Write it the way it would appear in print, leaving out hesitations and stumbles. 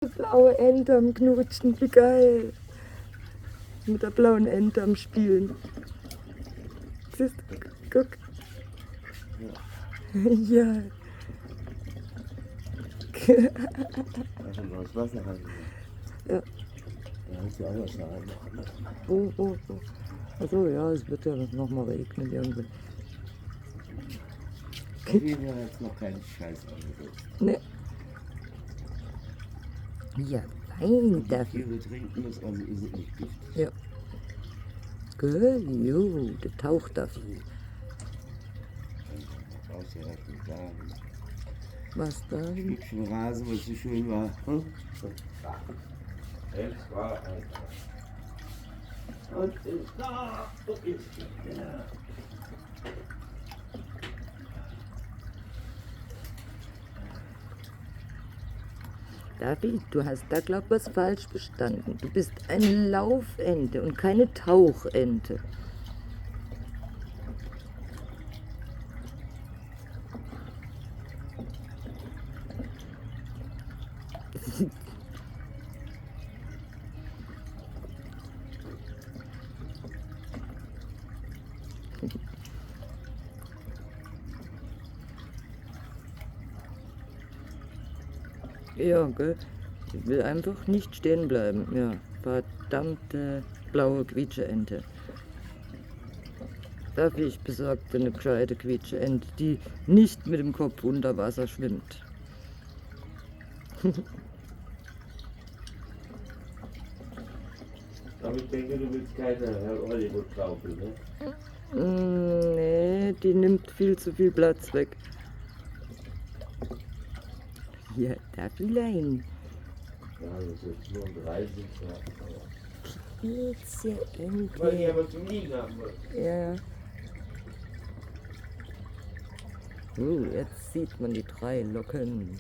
Blaue Ente am Knutschen, wie geil. Mit der blauen Ente am Spielen. Siehst du, guck. Ja. Also das Wasser halt. Ja. Da hast du auch was sagen. Oh. Achso, ja, es wird ja nochmal regnen irgendwie. Auf jeden Fall hat es noch keinen Scheiß angesetzt. Ne. Ja, fein dafür. Tiere trinken das, also ist es nicht Gift. Ja. Gell, jo, der taucht dafür. Brauchst ja recht nicht sagen. Was da? Stückchen Rasen, was so schön war. Hm? Es war einfach. Und ist da. Und ist da. David, du hast da, glaub ich, was falsch verstanden. Du bist eine Laufente und keine Tauchente. Ja, gell? Ich will einfach nicht stehen bleiben. Ja, verdammte blaue Quietscheente. Dafür ich besorgte eine gescheite Quietscheente, die nicht mit dem Kopf unter Wasser schwimmt. Aber ich denke, du willst keine Hollywood-Schaufel, ne? Nee, die nimmt viel zu viel Platz weg. Hier, Davilein. Ja, das ist nur um 30, ja. Quietscheente. Weil ich aber zum Liegen haben wollte. Ja. Jetzt sieht man die 3 Locken.